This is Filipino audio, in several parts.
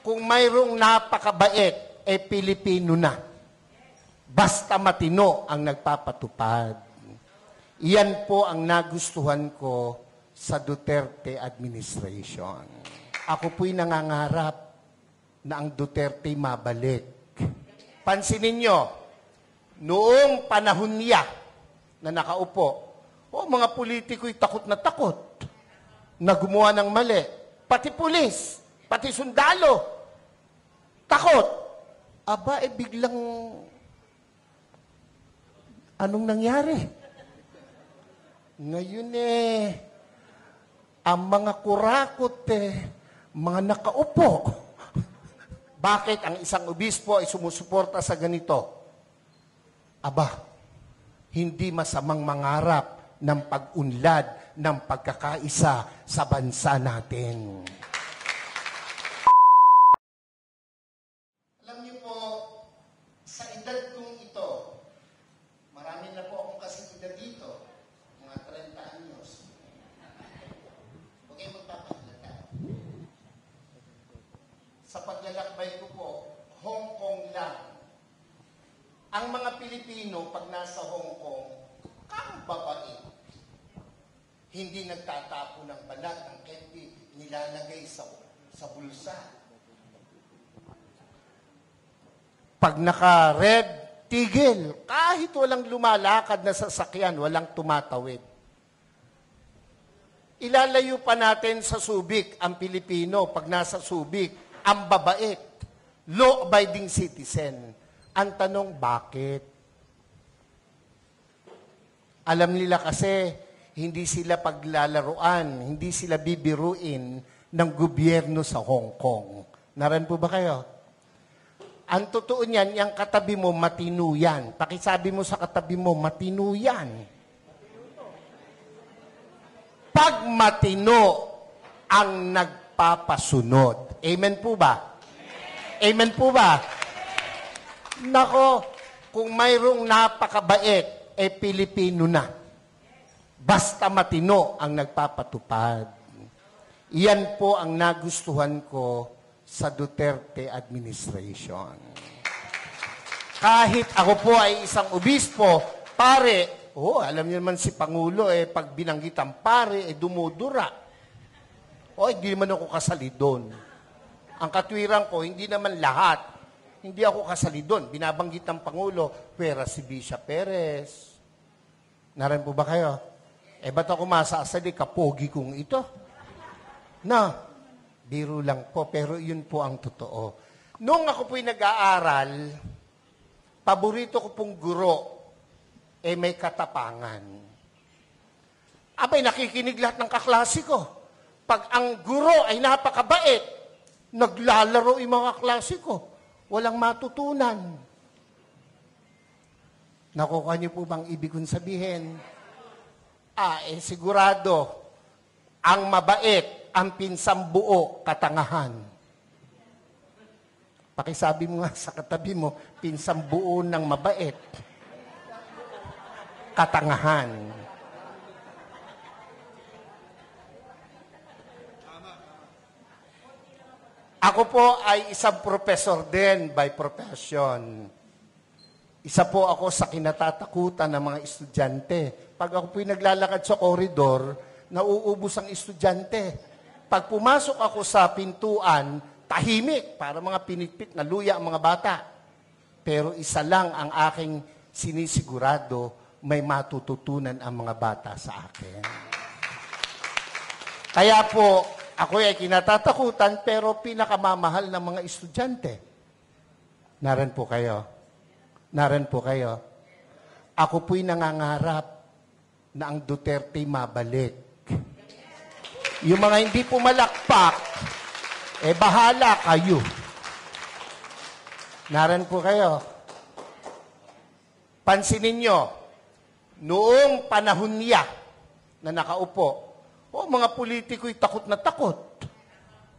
kung mayroong napakabait, Pilipino na. Basta matino ang nagpapatupad. Iyan po ang nagustuhan ko sa Duterte administration. Ako po'y nangangarap na ang Duterte mabalik. Pansinin nyo, noong panahon niya na nakaupo, mga politiko'y takot na gumawa ng mali. Pati pulis, pati sundalo, takot. Aba, biglang, anong nangyari? Ngayon ang mga kurakot mga nakaupo. Bakit ang isang obispo ay sumusuporta sa ganito? Aba, hindi masamang mangarap ng pag-unlad ng pagkakaisa sa bansa natin. Alam niyo po, sa edad kong ito, marami na po akong kasigida dito, mga 30 anyos. Okay, magpapahalaga. Sa paglalakbay ko po, Hong Kong lang. Ang mga Pilipino, pag nasa Hong Kong, kang babae. Hindi nagtatapo ng balat, ng candy, nilalagay sa bulsa. Pag naka-red, tigil. Kahit walang lumalakad na sasakyan, walang tumatawid. Ilalayo pa natin sa Subic ang Pilipino pag nasa Subic, ang babait, law-abiding citizen. Ang tanong, bakit? Alam nila kasi, hindi sila paglalaruan, hindi sila bibiruin ng gobyerno sa Hong Kong. Naran po ba kayo? Ang totoo niyan, yung katabi mo, matino yan. Pakisabi mo sa katabi mo, matino yan. Pag matino ang nagpapasunod. Amen po ba? Amen po ba? Nako, kung mayroong napakabait, Pilipino na. Basta matino ang nagpapatupad. Iyan po ang nagustuhan ko sa Duterte administration. Kahit ako po ay isang obispo, pare, alam niyo naman si Pangulo, pag binanggit ang pare, dumudura. Hindi naman ako kasali doon. Ang katwiran ko, hindi naman lahat. Hindi ako kasali doon. Binabanggit ng Pangulo, pera si Bisha Perez. Naran po ba kayo? Ba't ako masasali? Kapogi kong ito. Biro lang po, pero yun po ang totoo. Noong ako po'y nag-aaral, paborito ko pong guro, may katapangan. Abay, nakikinig lahat ng kaklase ko. Pag ang guro ay napakabait, naglalaro yung mga klase ko. Walang matutunan. Nakuha niyo po bang ibig kong sabihin? Sigurado, ang mabait, ang pinsang buo, katangahan. Pakisabi mo nga sa katabi mo, pinsang buo ng mabait, katangahan. Ako po ay isang professor din by profession. Isa po ako sa kinatatakutan ng mga estudyante. Pag ako po'y naglalakad sa koridor, nauubos ang estudyante. Pag pumasok ako sa pintuan, tahimik, para mga pinitpit na luya ang mga bata. Pero isa lang ang aking sinisigurado, may matututunan ang mga bata sa akin. Kaya po, ako ay kinatatakutan, pero pinakamamahal ng mga estudyante. Naran po kayo. Naran po kayo. Ako po'y nangangarap na ang Duterte mabalik. Yung mga hindi pumalakpak, bahala kayo. Naran po kayo. Pansinin nyo, noong panahon niya na nakaupo, mga politiko'y takot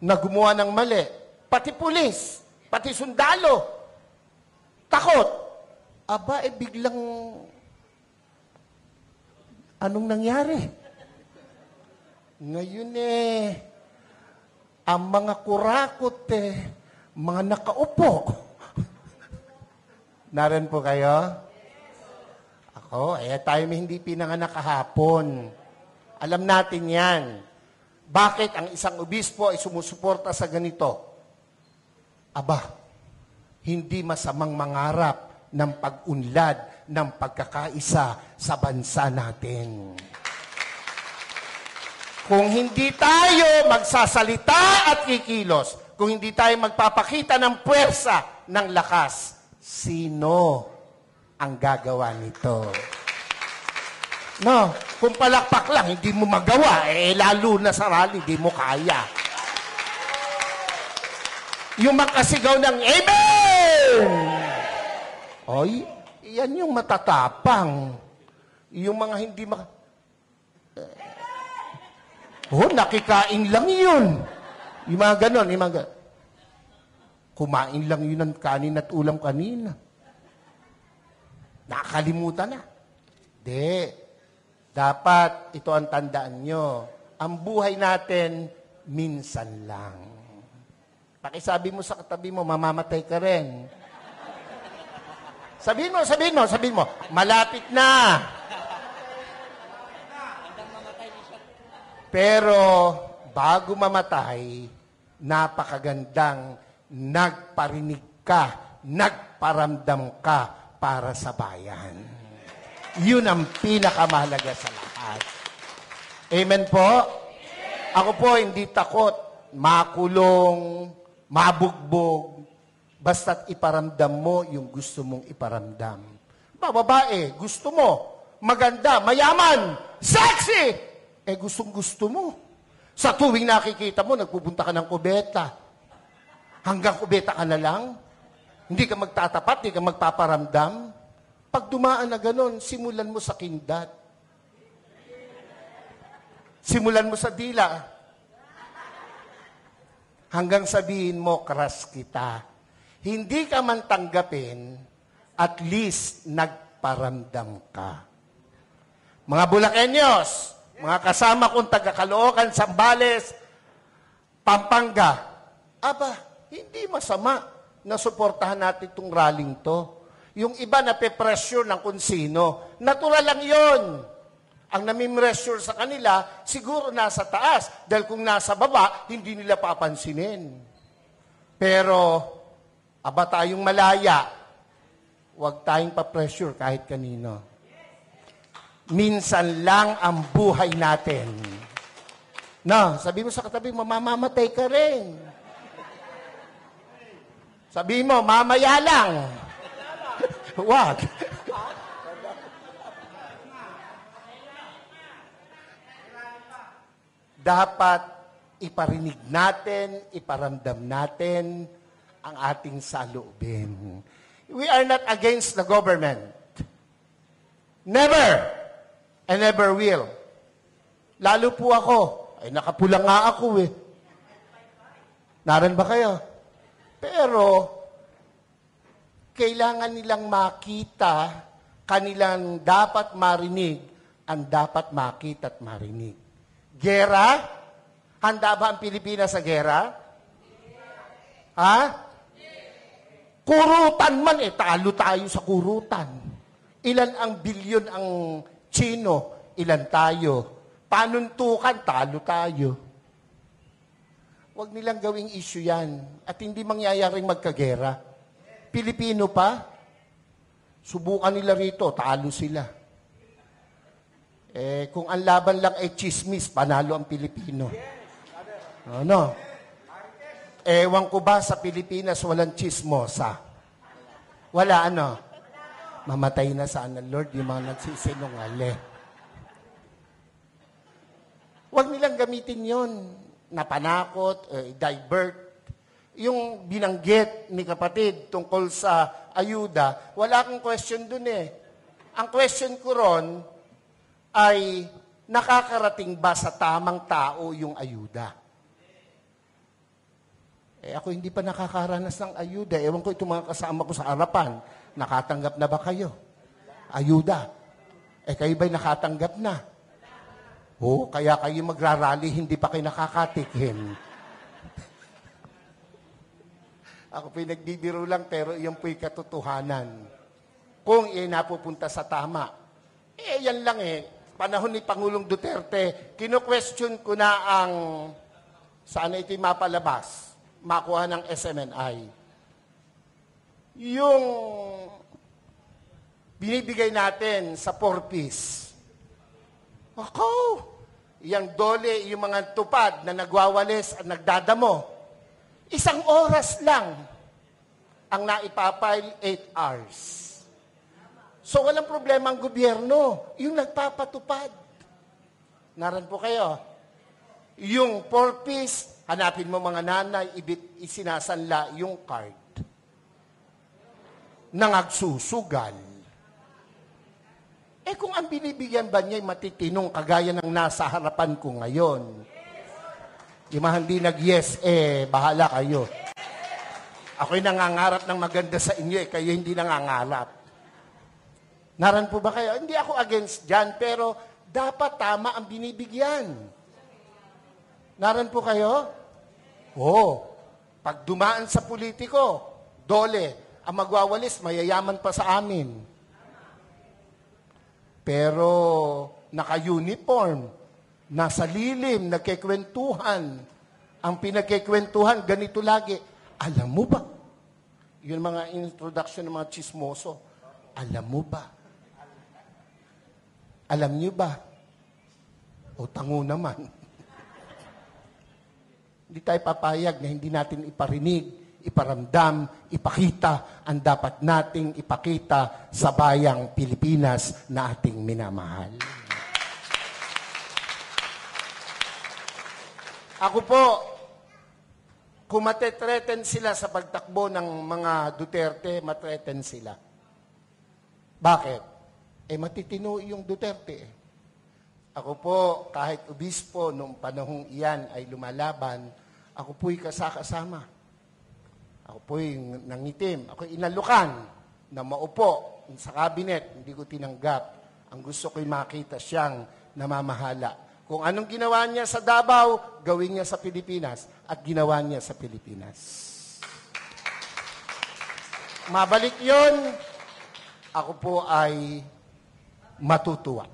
na gumawa ng mali. Pati pulis, pati sundalo, takot. Aba, biglang, anong nangyari? Ngayon ang mga kurakot mga nakaupo. Naran po kayo? Ako, tayo may hindi pinanganak kahapon. Alam natin yan. Bakit ang isang obispo ay sumusuporta sa ganito? Aba, hindi masamang mangarap ng pag-unlad ng pagkakaisa sa bansa natin. Kung hindi tayo magsasalita at kikilos, kung hindi tayo magpapakita ng puwersa, ng lakas, sino ang gagawa nito? No, kung palakpak lang, hindi mo magawa, lalo na sa rally, hindi mo kaya. Yung makasigaw ng Amen! Oy, yan yung matatapang. Yung mga hindi nakikain lang yun. Yung mga ganon, kumain lang yun ng kanin at ulam kanina. Nakakalimutan na. Di. Dapat, ito ang tandaan nyo. Ang buhay natin, minsan lang. Pakisabi mo sa katabi mo, mamamatay ka rin. Sabihin mo, malapit na. Pero, bago mamatay, napakagandang nagparinig ka, nagparamdam ka para sa bayan. Yun ang pinakamahalaga sa lahat. Amen po? Ako po hindi takot, makulong, mabugbog, basta't iparamdam mo yung gusto mong iparamdam. Babae, gusto mo, maganda, mayaman, sexy! Gustong-gusto mo. Sa tuwing nakikita mo, nagpupunta ka ng kubeta. Hanggang kubeta ka na lang. Hindi ka magtatapat, hindi ka magpaparamdam. Pag dumaan na ganon, simulan mo sa kindat. Simulan mo sa dila. Hanggang sabihin mo, crush kita. Hindi ka man tanggapin, at least nagparamdam ka. Mga Bulakenyos, mga kasama kong taga-Caloocan, Zambales, Pampanga, hindi masama na suportahan natin itong rallying to. Yung iba na pe-pressure ng kung sino, natural lang yon. Ang nami-pressure sa kanila, siguro nasa taas. Dahil kung nasa baba, hindi nila papansinin. Pero, tayong malaya, huwag tayong pa-pressure kahit kanino. Minsan lang ang buhay natin. No, sabi mo sa katabi, mamamatay ka rin. Sabi mo, mamaya lang. Wag. Dapat iparinig natin, iparamdam natin ang ating saloobin. We are not against the government. Never. And never will. Lalo po ako. Nakapula nga ako Naran ba kayo? Pero, kailangan nilang makita, kanilang dapat marinig, ang dapat makita at marinig. Gera? Handa ba ang Pilipinas sa gera? Ha? Kurutan man talo tayo sa kurutan. Ilan ang bilyon ang Chino, ilan tayo? Panuntukan, talo tayo. Huwag nilang gawing issue yan. At hindi mangyayaring magkagera. Pilipino pa, subukan nila rito, talo sila. Kung ang laban lang ay chismis, panalo ang Pilipino. Ano? Ewan ko ba sa Pilipinas walang chismosa? Wala Mamatay na sana, Lord, yung mga nagsisinungali. Huwag nilang gamitin yon na panakot, divert. Yung binanggit ni kapatid tungkol sa ayuda, wala akong question dun Ang question ko ron ay, nakakarating ba sa tamang tao yung ayuda? Ako hindi pa nakakaranas ng ayuda. Ewan ko itong mga kasama ko sa harapan. Nakatanggap na ba kayo? Ayuda. Kayo ba'y nakatanggap na? Kaya kayo magrarally, hindi pa kayo nakakatikim. Ako po'y nagbibiro lang, pero iyon po'y katotohanan. Kung iyan napupunta sa tama. Yan lang Panahon ni Pangulong Duterte, kino-question ko na ang, sana ito'y mapalabas, makuha ng SMNI. Yung binibigay natin sa 4-piece. Ako, yung dole, yung mga tupad na nagwawalis at nagdadamo, 1 oras lang ang naipapile 8 hours. So walang problema ang gobyerno, yung nagpapatupad. Naran po kayo. Yung 4-piece, hanapin mo mga nanay, isinasanla yung card. Nangagsusugal. Kung ang binibigyan ba niya ay matitinong kagaya ng nasa harapan ko ngayon, yung mga hindi nag-yes, bahala kayo. Ako'y nangangarap ng maganda sa inyo, kayo hindi nangangarap. Naran po ba kayo? Hindi ako against dyan, pero dapat tama ang binibigyan. Naran po kayo? Pag dumaan sa politiko, dole, ang magwawalis, mayayaman pa sa amin. Pero naka-uniform, nasa lilim, nagkikwentuhan. Ang pinagkikwentuhan, ganito lagi. Alam mo ba? Yun mga introduction ng mga chismoso. Alam mo ba? Alam niyo ba? O tango naman. Hindi tayo papayag na hindi natin iparinig, iparamdam, ipakita ang dapat nating ipakita sa bayang Pilipinas na ating minamahal. Ako po, kung matetreten sila sa pagtakbo ng mga Duterte, matreten sila. Bakit? Matitino yung Duterte. Ako po, kahit obispo, noong panahong iyan ay lumalaban, ako po'y kasakasama. Ako po'y nangitim. Ako'y inalukan na maupo sa kabinet. Hindi ko tinanggap. Ang gusto ko'y makita siyang namamahala. Kung anong ginawa niya sa Davao, gawin niya sa Pilipinas. At ginawa niya sa Pilipinas. Mabalik yon, ako po ay matutuwa.